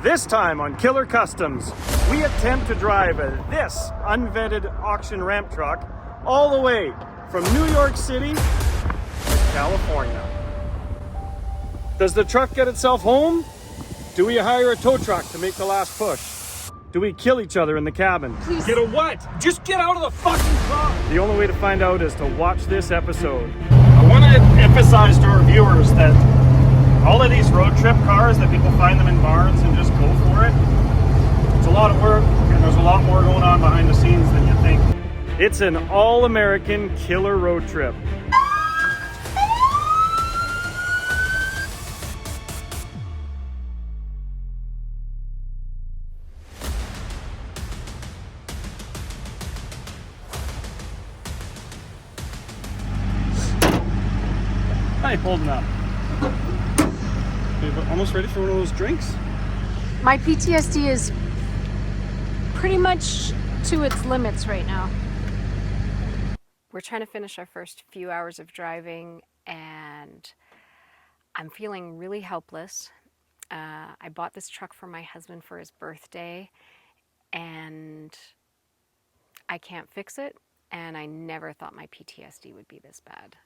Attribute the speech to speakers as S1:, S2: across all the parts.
S1: This time on Killer Kustoms, we attempt to drive this unvetted auction ramp truck all the way from New York City to California. Does the truck get itself home? Do we hire a tow truck to make the last push? Do we kill each other in the cabin?
S2: Please.
S1: Get a what? Just get out of the fucking car! The only way to find out is to watch this episode. I want to emphasize to our viewers that all of these road trip cars that people find them in barns and just go for it, it's a lot of work and there's a lot more going on behind the scenes than you think. It's an all-American killer road trip. Hi, holding up. Almost ready for one of those drinks?
S2: My PTSD is pretty much to its limits right now. We're trying to finish our first few hours of driving and I'm feeling really helpless. I bought this truck for my husband for his birthday and I can't fix it, and I never thought my PTSD would be this bad.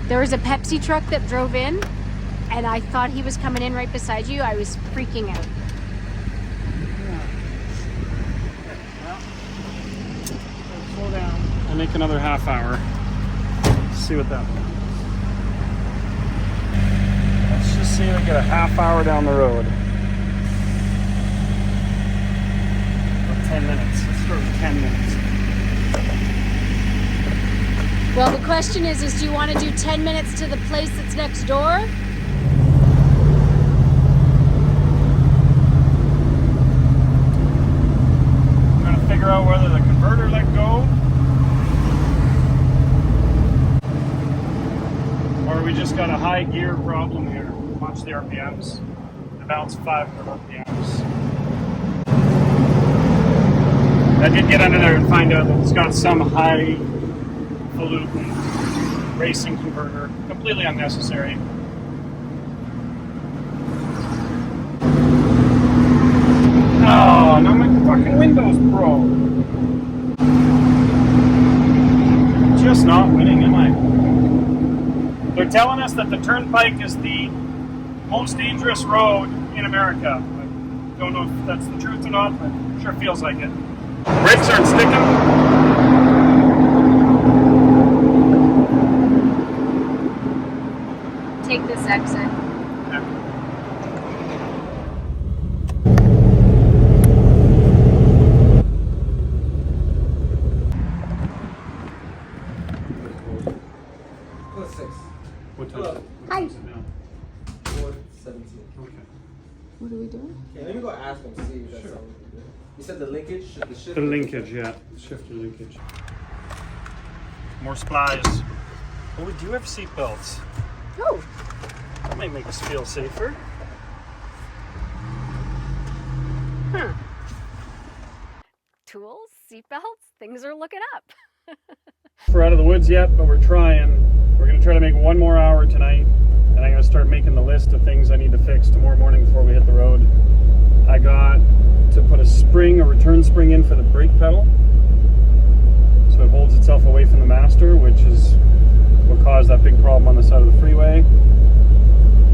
S2: There was a Pepsi truck that drove in and I thought he was coming in right beside you. I was freaking out.
S1: Slow down. We'll make another half hour. See what that means. Let's just see if we get a half hour down the road. Or 10 minutes. Let's start with 10 minutes.
S2: Well, the question is do you want to do 10 minutes to the place that's next door?
S1: I'm going to figure out whether the converter let go or we just got a high gear problem here. Watch the RPMs. The bounce 500 RPMs. I did get under there and find out that it's got some high pollutant racing converter, completely unnecessary. Oh, now my fucking window's broke. Just not winning, am I? They're telling us that the Turnpike is the most dangerous road in America. I don't know if that's the truth or not, but it sure feels like it. Brakes aren't sticking.
S2: Take this exit.
S1: Yeah. What time?
S2: Hi.
S1: Is it now?
S3: 4:17.
S1: Okay.
S2: What are we doing?
S3: Okay, let me go ask him to see if that's
S1: Sure.
S3: something we can do. You said the linkage? The shift?
S1: The linkage, yeah. Shifter linkage. More supplies. Oh, we do have seat belts.
S2: Oh,
S1: That might make us feel safer.
S2: tools, seatbelts, things are looking up.
S1: We're out of the woods yet, but we're trying. We're going to try to make one more hour tonight, and I'm going to start making the list of things I need to fix tomorrow morning before we hit the road. I got to put a return spring in for the brake pedal, so it holds itself away from the master, which is what caused that big problem on the side of the freeway.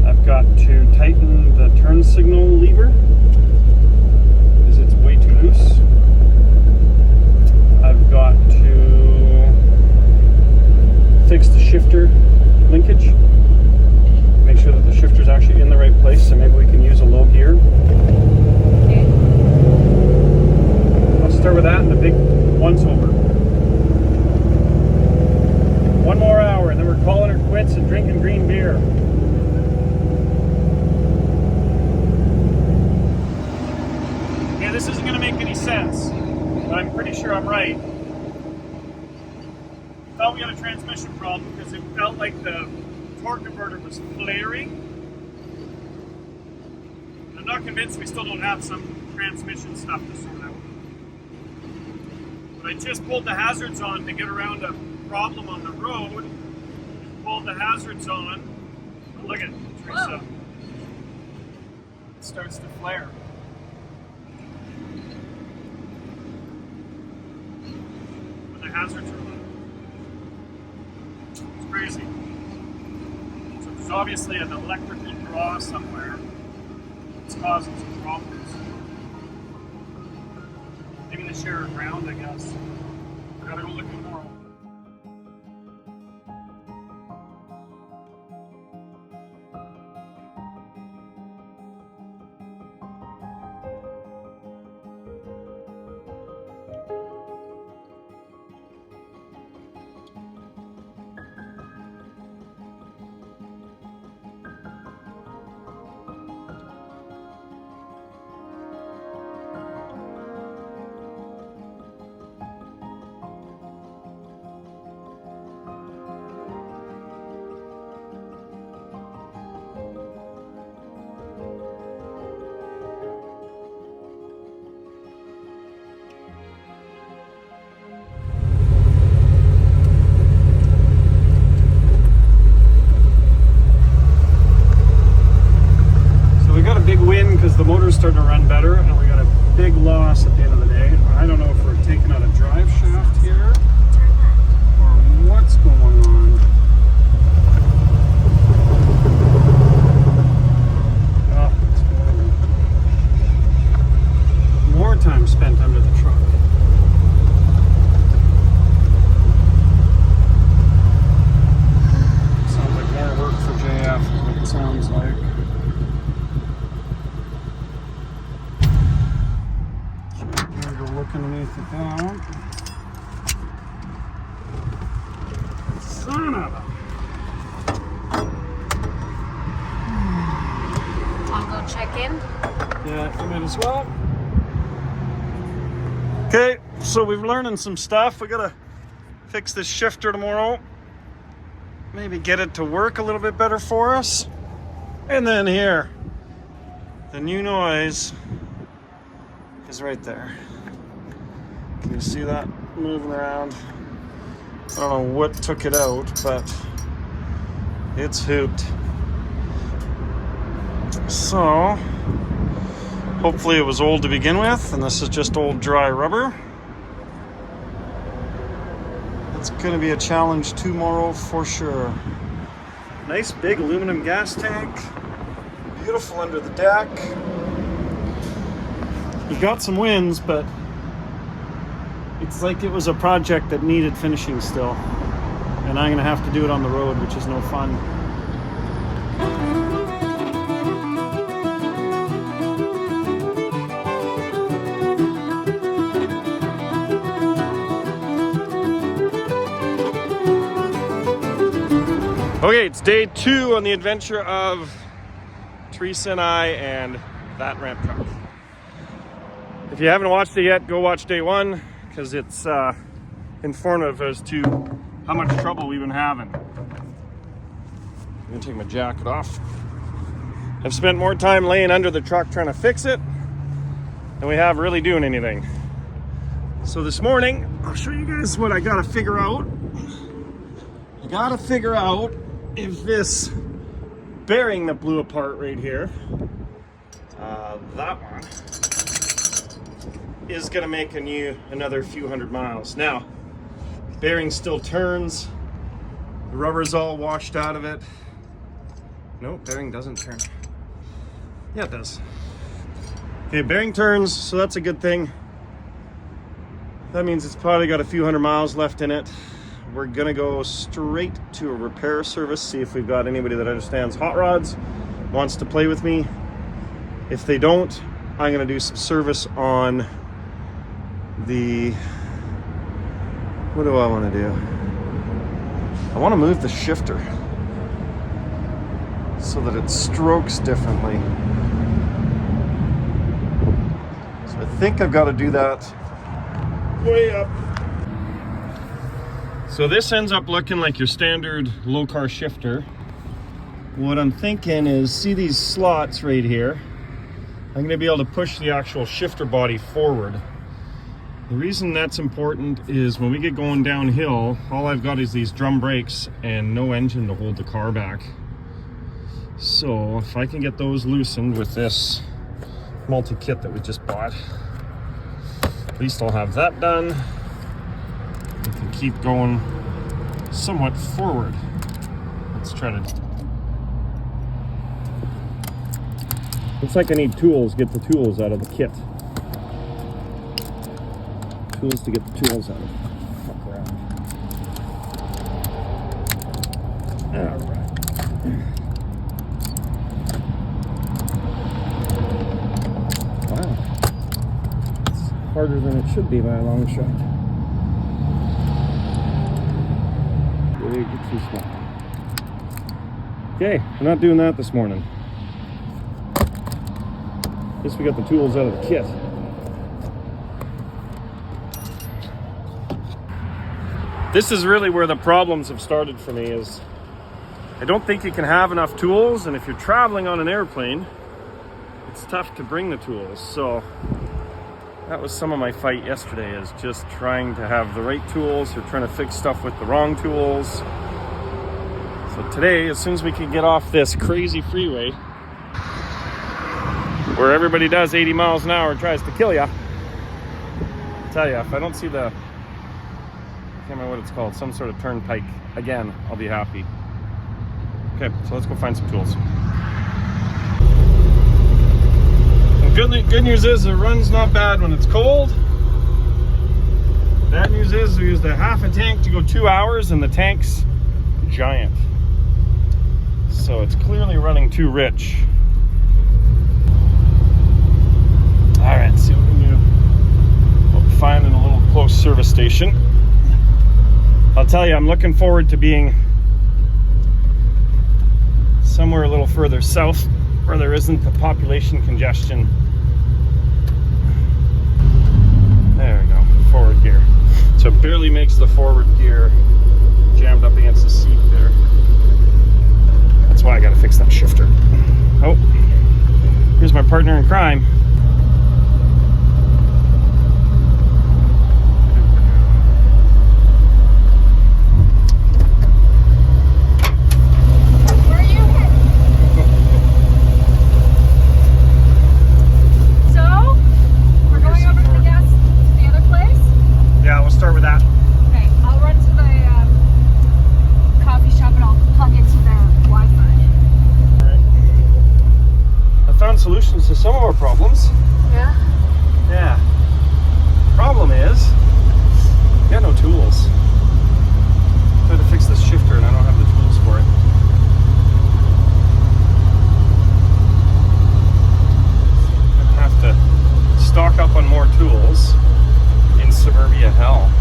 S1: I've got to tighten the turn signal lever because it's way too loose. I've got to fix the shifter linkage, make sure that the shifter's actually in the right place, so maybe we can use a low gear.
S2: Okay.
S1: I'll start with that and the big once over. One more hour and then we're calling her quits and drinking green beer. Yeah, this isn't going to make any sense, but I'm pretty sure I'm right. I thought we had a transmission problem because it felt like the torque converter was flaring. I'm not convinced we still don't have some transmission stuff to sort out. But I just pulled the hazards on to get around a problem on the road. Pulled the hazards on. Oh, look at it, Teresa. It starts to flare. hazards are low. It's crazy. So there's obviously an electrical draw somewhere that's causing some problems. Maybe they share a ground, I guess. I gotta go look tomorrow. Because the motor's starting to run better, and we got a big loss at the end of the day. I don't know if we're taking out a drive shaft here or what's going on. Oh, it's horrible. More time spent under the truck. Sounds like more work for JF, is what it sounds like. Look underneath it down. Son of a...
S2: I'll go check in.
S1: Yeah, you might as well. Okay, so we've learning some stuff. We gotta fix this shifter tomorrow. Maybe get it to work a little bit better for us. And then here, the new noise is right there. Can you see that moving around? I don't know what took it out, but it's hooped. So, hopefully it was old to begin with, and this is just old dry rubber. It's gonna be a challenge tomorrow for sure. Nice big aluminum gas tank. Beautiful under the deck. We've got some wins, but it's like it was a project that needed finishing still. And I'm gonna have to do it on the road, which is no fun. Okay, it's day 2 on the adventure of Teresa and I and that ramp truck. If you haven't watched it yet, go watch day 1. Because it's informative as to how much trouble we've been having. I'm gonna take my jacket off. I've spent more time laying under the truck trying to fix it than we have really doing anything. So this morning, I'll show you guys what I gotta figure out. I gotta figure out if this bearing that blew apart right here, that one, is gonna make another few hundred miles. Now, bearing still turns. The rubber's all washed out of it. No, bearing doesn't turn. Yeah, it does. Okay, bearing turns, so that's a good thing. That means it's probably got a few hundred miles left in it. We're gonna go straight to a repair service, see if we've got anybody that understands hot rods, wants to play with me. If they don't, I'm gonna do some service on the, what do I want to do? I want to move the shifter so that it strokes differently. So I think I've got to do that way up. So this ends up looking like your standard low car shifter. What I'm thinking is, see these slots right here? I'm going to be able to push the actual shifter body forward. The reason that's important is when we get going downhill, all I've got is these drum brakes and no engine to hold the car back. So if I can get those loosened with this multi-kit that we just bought, at least I'll have that done. to keep going somewhat forward. Let's try to... Looks like I need tools. Get the tools out of the kit. Tools to get the tools out of it. Fuck around. Alright. Wow. It's harder than it should be by a long shot. Big, too small. Okay, we're not doing that this morning. At least we got the tools out of the kit. This is really where the problems have started for me, is I don't think you can have enough tools, and if you're traveling on an airplane, it's tough to bring the tools. So that was some of my fight yesterday, is just trying to have the right tools or trying to fix stuff with the wrong tools. So today, as soon as we can get off this crazy freeway where everybody does 80 miles an hour and tries to kill you, I'll tell you, if I don't see the, I can't remember what it's called, some sort of turnpike again, I'll be happy. Okay, so let's go find some tools. Good news is the run's not bad when it's cold. Bad news is we used a half a tank to go 2 hours, and the tank's giant. So it's clearly running too rich. Alright, see what we can do. We'll find in a little close service station. I'll tell you, I'm looking forward to being somewhere a little further south where there isn't the population congestion. There we go, forward gear. So it barely makes the forward gear, jammed up against the seat there. That's why I gotta fix that shifter. Oh, here's my partner in crime. Solutions to some of our problems.
S2: Yeah?
S1: Yeah. Problem is, we got no tools. I'm trying to fix this shifter and I don't have the tools for it. I'm gonna have to stock up on more tools in Suburbia Hell.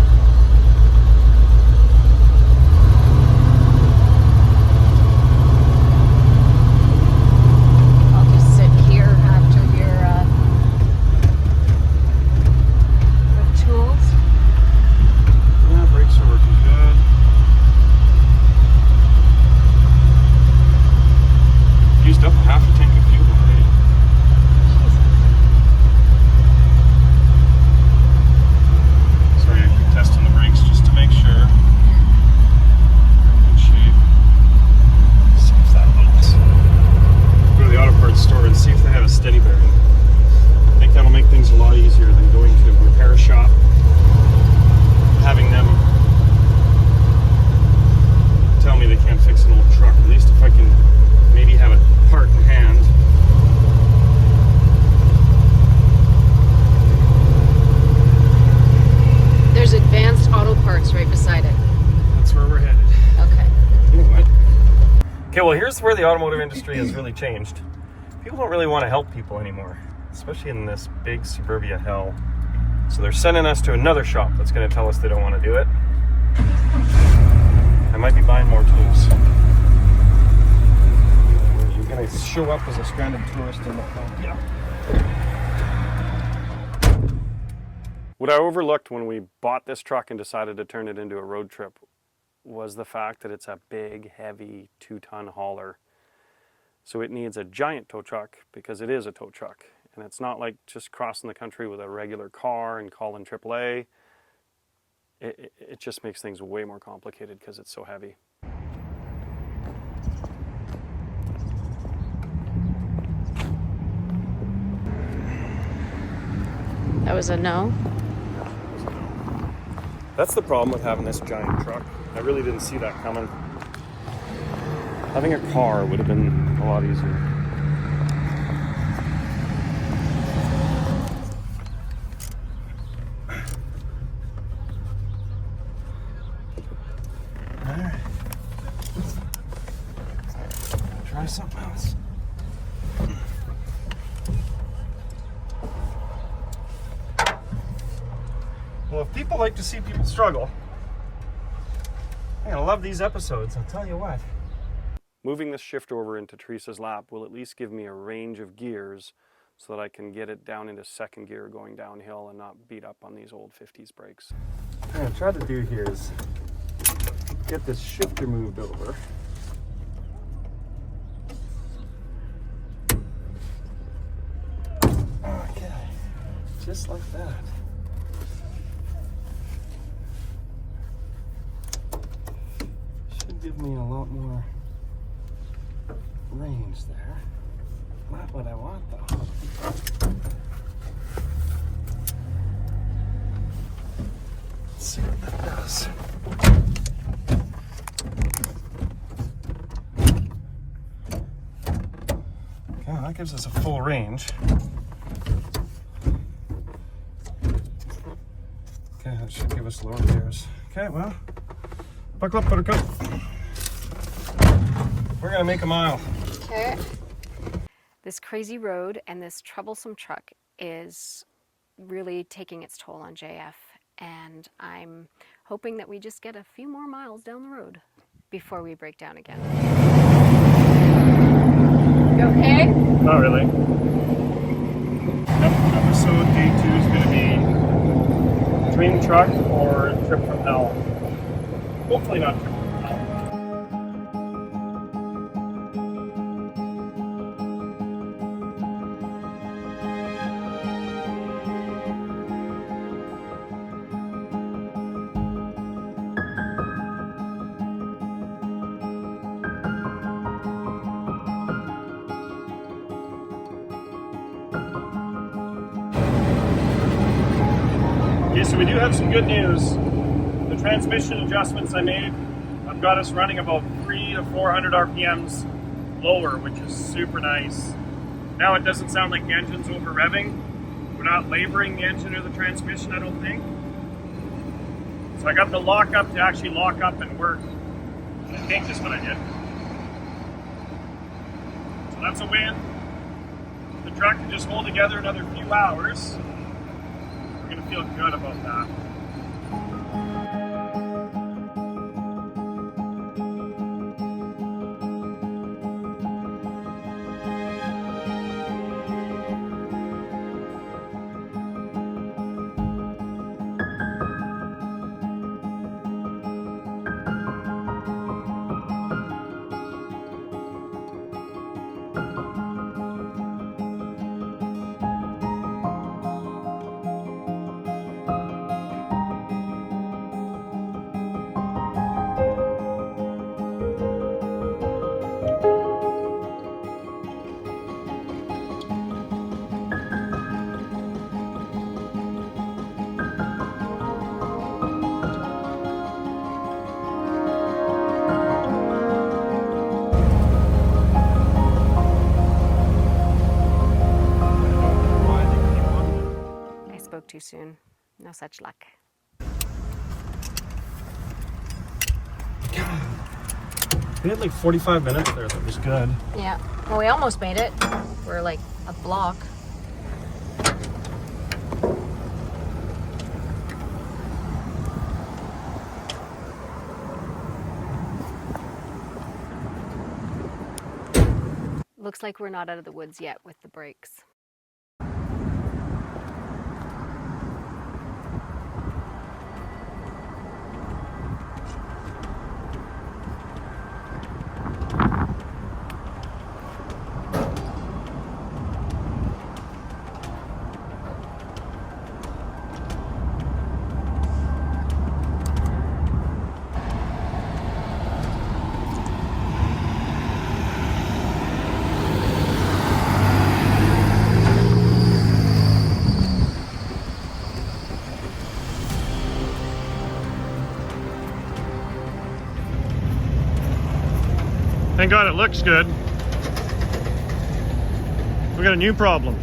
S1: Okay, well, here's where the automotive industry has really changed. People don't really want to help people anymore, especially in this big suburbia hell. So they're sending us to another shop that's going to tell us they don't want to do it. I might be buying more tools. You're going to show up as a stranded tourist in the front. Yeah. What I overlooked when we bought this truck and decided to turn it into a road trip was the fact that it's a big, heavy 2-ton hauler. So it needs a giant tow truck because it is a tow truck. And it's not like just crossing the country with a regular car and calling AAA. It just makes things way more complicated because it's so heavy.
S2: That was a no?
S1: That's the problem with having this giant truck. I really didn't see that coming. Having a car would have been a lot easier. Alright. Try something else. Well, if people like to see people struggle, I'm gonna love these episodes, I'll tell you what. Moving this shift over into Teresa's lap will at least give me a range of gears so that I can get it down into second gear going downhill and not beat up on these old 50s brakes. What I'm gonna try to do here is get this shifter moved over. Okay, just like that. Should give me a lot more range there. Not what I want though. Let's see what that does. Okay, well, that gives us a full range. Okay, that should give us lower gears. Okay, well, buckle up, buttercup. We're gonna make a mile.
S2: Okay. This crazy road and this troublesome truck is really taking its toll on JF, and I'm hoping that we just get a few more miles down the road before we break down again. You okay?
S1: Not really. Episode day 2 is gonna be dream truck or trip from hell. Hopefully not trip from hell. Okay, so we do have some good news. The transmission adjustments I made have got us running about 300 to 400 RPMs lower, which is super nice. Now it doesn't sound like the engine's over revving. We're not laboring the engine or the transmission, I don't think. So I got the lockup to actually lock up and work. I think that's what I did. So that's a win. The truck can just hold together another few hours. We're gonna feel good about that.
S2: Too soon. No such luck.
S1: We had like 45 minutes there, that was good.
S2: Yeah. Well, we almost made it. We're like a block. Looks like we're not out of the woods yet with the brakes.
S1: Thank God it looks good. We got a new problem.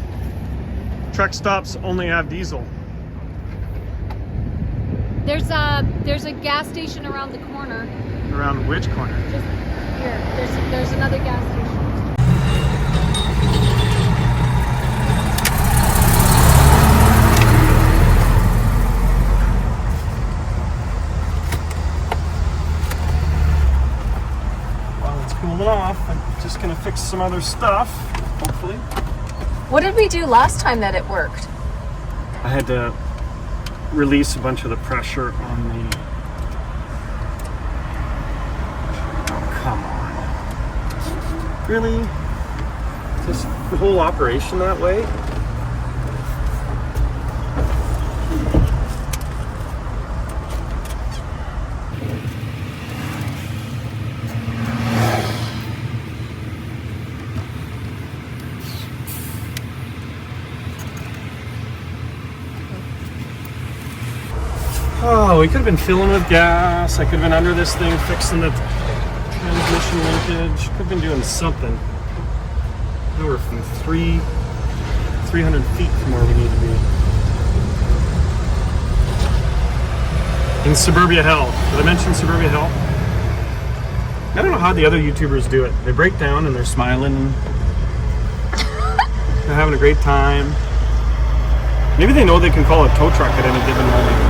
S1: Truck stops only have diesel.
S2: There's a gas station around the corner.
S1: Around which corner?
S2: Just here. There's another gas station.
S1: While it's cooling off, I'm just gonna fix some other stuff, hopefully.
S2: What did we do last time that it worked?
S1: I had to release a bunch of the pressure on the... Oh, come on. Really? Is this the whole operation that way? Oh, we could have been filling with gas. I could have been under this thing fixing the transmission linkage. Could have been doing something. Now we're from 300 feet from where we need to be. In Suburbia Hell. Did I mention Suburbia Hell? I don't know how the other YouTubers do it. They break down and they're smiling and they're having a great time. Maybe they know they can call a tow truck at any given moment.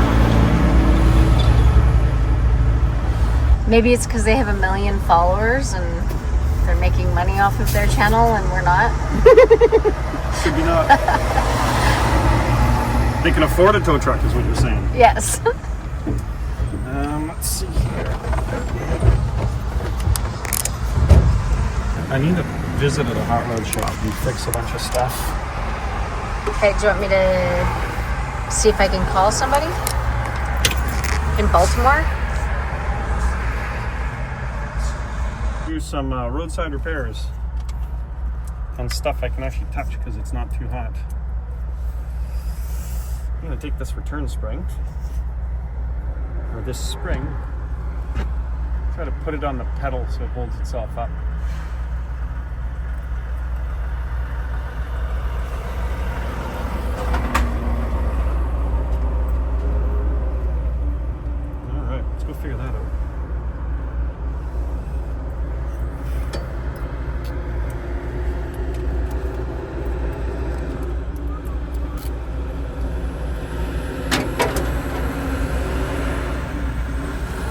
S2: Maybe it's because they have 1 million followers and they're making money off of their channel and we're not.
S1: Should be not. They can afford a tow truck is what you're saying.
S2: Yes.
S1: Let's see here. I need to visit at a hot rod shop and fix a bunch of stuff.
S2: Okay, do you want me to see if I can call somebody in Baltimore?
S1: Do some roadside repairs on stuff I can actually touch because it's not too hot. I'm going to take this return spring, or this spring, try to put it on the pedal so it holds itself up. Alright, let's go figure that out.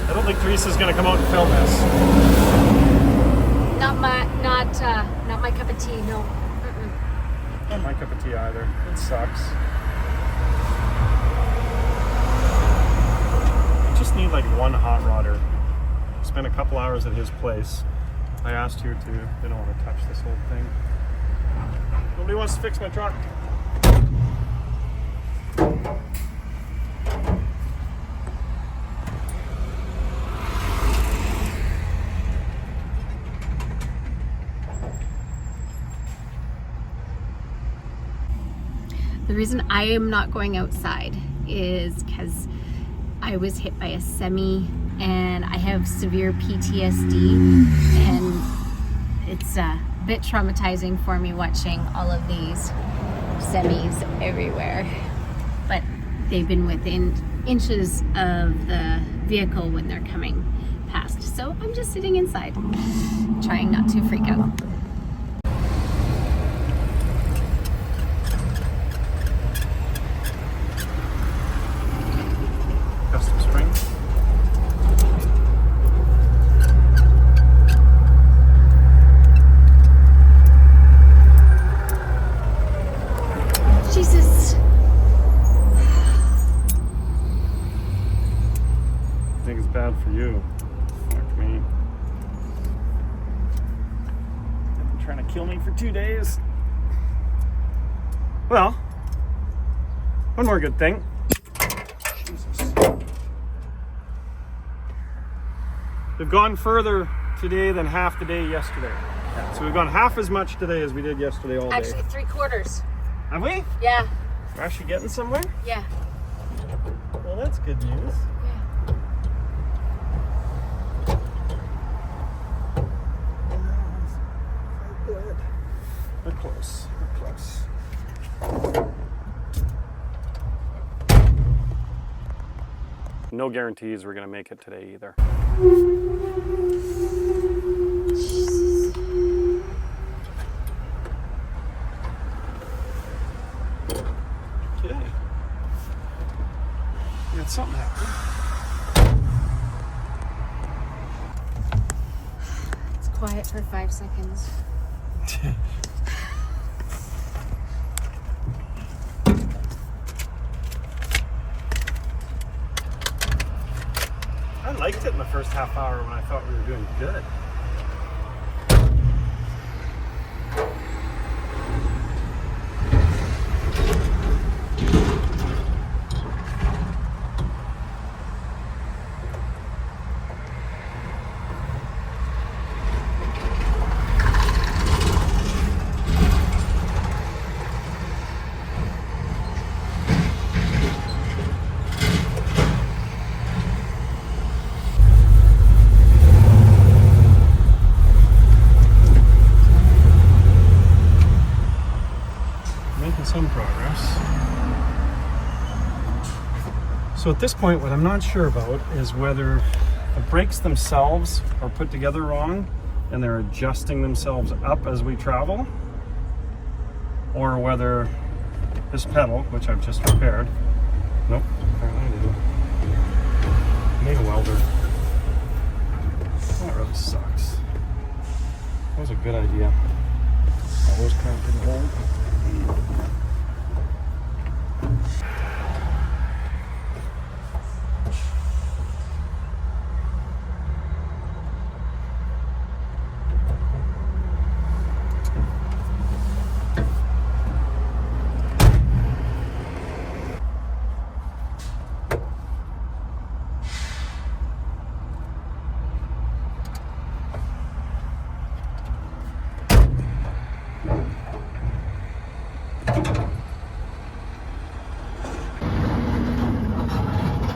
S1: I don't think Teresa's gonna come out and film this.
S2: Not my cup of tea. No. Mm-mm.
S1: Not my cup of tea either. It sucks. I just need like one hot rodder. Spent a couple hours at his place. I asked you to. They don't want to touch this whole thing. Nobody wants to fix my truck.
S2: The reason I am not going outside is because I was hit by a semi and I have severe PTSD and it's a bit traumatizing for me watching all of these semis everywhere. But they've been within inches of the vehicle when they're coming past. So I'm just sitting inside, trying not to freak out.
S1: Custom spring.
S2: Jesus.
S1: I think it's bad for you. Fuck me. They've been trying to kill me for 2 days. Well, one more good thing. Jesus. We've gone further today than half the day yesterday. So we've gone half as much today as we did yesterday all day.
S2: Actually, 3/4.
S1: Have we?
S2: Yeah.
S1: We're actually getting somewhere?
S2: Yeah.
S1: Well, that's good news.
S2: Yeah.
S1: We're close. We're close. No guarantees we're gonna make it today either. Okay. We got something happening.
S2: It's quiet for 5 seconds.
S1: I liked it in the first half hour when I thought we were doing good. Some progress. So at this point, what I'm not sure about is whether the brakes themselves are put together wrong and they're adjusting themselves up as we travel, or whether this pedal, which I've just repaired, nope, apparently I didn't. Made a welder. That really sucks. That was a good idea. All those cranks didn't hold.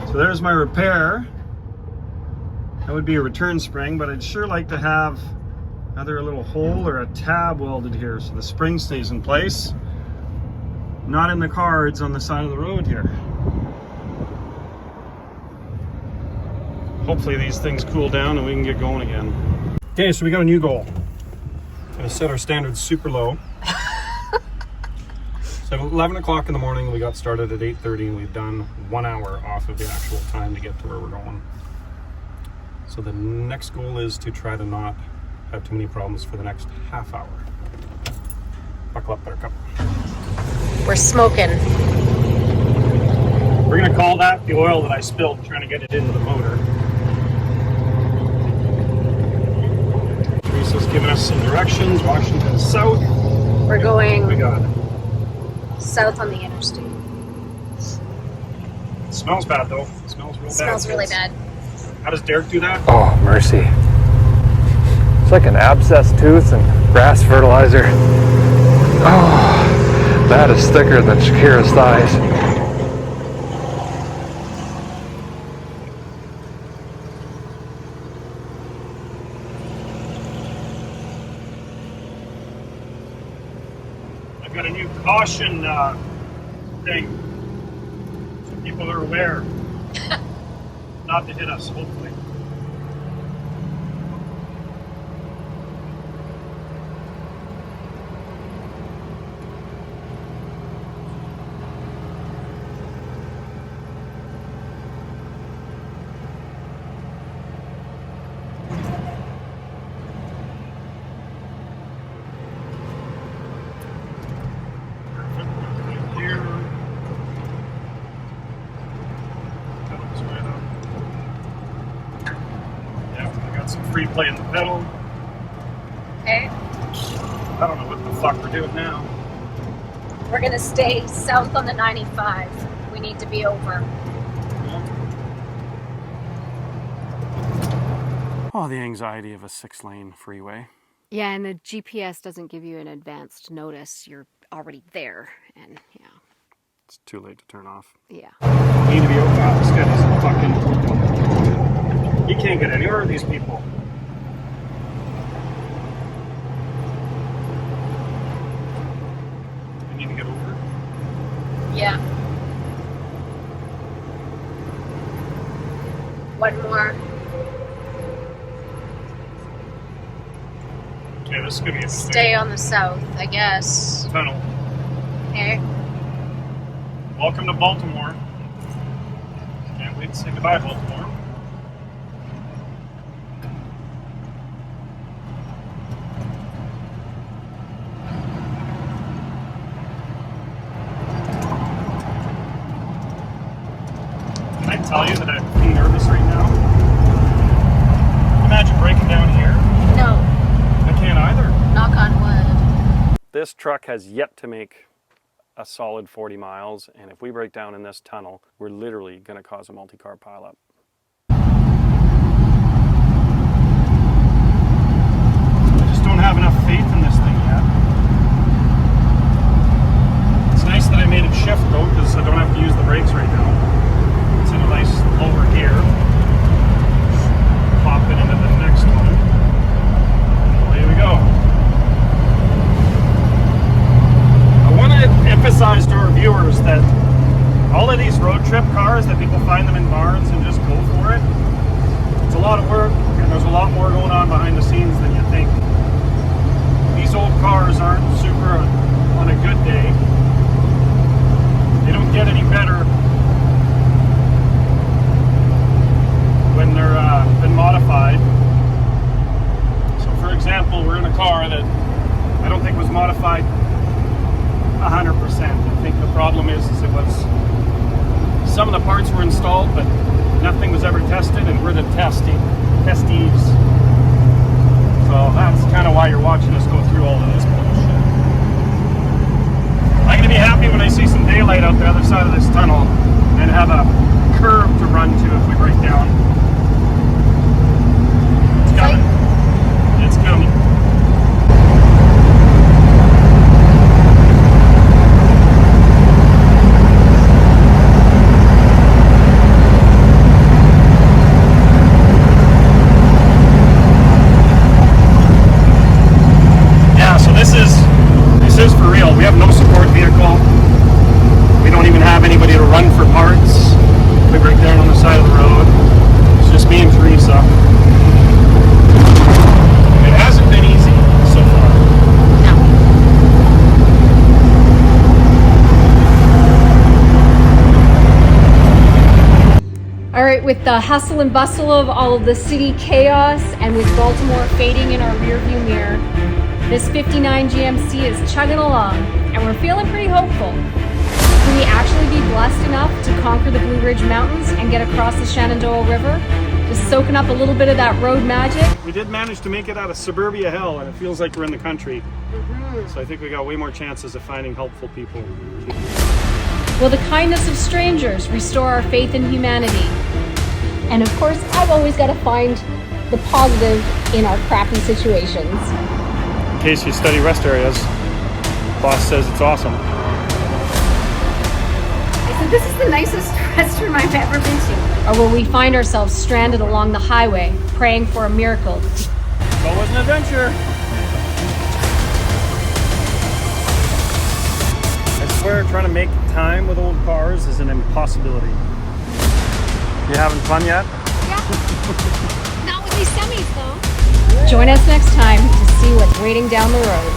S1: So there's my repair. That would be a return spring, but I'd sure like to have either a little hole or a tab welded here so the spring stays in place. Not in the cards on the side of the road here. Hopefully these things cool down and we can get going again. Okay, so we got a new goal. Gonna set our standards super low. So at 11 o'clock in the morning, we got started at 8:30 and we've done 1 hour off of the actual time to get to where we're going. So the next goal is to try to not have too many problems for the next half hour. Buckle up, Buttercup.
S2: We're smoking.
S1: We're gonna call that the oil that I spilled trying to get it into the motor. Teresa's giving us some directions. Washington South.
S2: We're going
S1: We got it.
S2: south on the interstate.
S1: It smells bad though. It smells real bad.
S2: It smells really bad.
S1: How does Derek do that?
S4: Oh, mercy. It's like an abscessed tooth and grass fertilizer. Oh, that is thicker than Shakira's thighs.
S1: I've got a new caution thing. So people are aware not to hit us, hopefully. Free play in the pedal.
S2: Okay.
S1: I don't know what the fuck we're doing now.
S2: We're gonna stay south on the 95. We need to be over.
S1: Oh, the anxiety of a 6-lane freeway.
S2: Yeah, and the GPS doesn't give you an advanced notice. You're already there, and yeah.
S1: It's too late to turn off.
S2: Yeah.
S1: We need to be over. Wow, this guy doesn't fucking... He can't get anywhere with these people.
S2: Yeah. One more.
S1: Okay, this is gonna be interesting.
S2: Stay on the south, I guess.
S1: Tunnel.
S2: Okay.
S1: Welcome to Baltimore. Can't wait to say goodbye, Baltimore. Can I tell you that I'm pretty nervous right now? Imagine breaking down here.
S2: No.
S1: I can't either.
S2: Knock on wood.
S1: This truck has yet to make a solid 40 miles, and if we break down in this tunnel, we're literally going to cause a multi-car pileup. I just don't have enough faith in this thing yet. It's nice that I made it shift though, because I don't have to use the brakes right now. It's in a nice lower gear. Pop it into the next one. Away we go. I want to emphasize to our viewers that all of these road trip cars, that people find them in barns and just go for it, it's a lot of work, and there's a lot more going on behind the scenes than you think. These old cars aren't super on a good day. They don't get any better when they're been modified. So for example, we're in a car that I don't think was modified 100%. I think the problem is it was, some of the parts were installed, but nothing was ever tested, and we're the testees. So that's kind of why you're watching us go through all of this bullshit. I'm gonna be happy when I see some daylight out the other side of this tunnel and have a curve to run to if we break down. It's coming. It's coming. This is for real. We have no support vehicle. We don't even have anybody to run for parts. We break down on the side of the road. It's just me and Teresa. It hasn't been easy so far.
S2: No. All right, with the hustle and bustle of all of the city chaos and with Baltimore fading in our rearview mirror, this 59 GMC is chugging along, and we're feeling pretty hopeful. Will we actually be blessed enough to conquer the Blue Ridge Mountains and get across the Shenandoah River? Just soaking up a little bit of that road magic?
S1: We did manage to make it out of Suburbia Hell, and it feels like we're in the country. So I think we got way more chances of finding helpful people.
S2: Will the kindness of strangers restore our faith in humanity? And of course, I've always got to find the positive in our crappy situations.
S1: In case you study rest areas, boss says it's awesome.
S2: I said, this is the nicest restroom I've ever been to. Or will we find ourselves stranded along the highway, praying for a miracle?
S1: It's always an adventure. I swear, trying to make time with old cars is an impossibility. You having fun yet?
S2: Yeah. Not with these semis, though. Join us next time to see what's waiting down the road.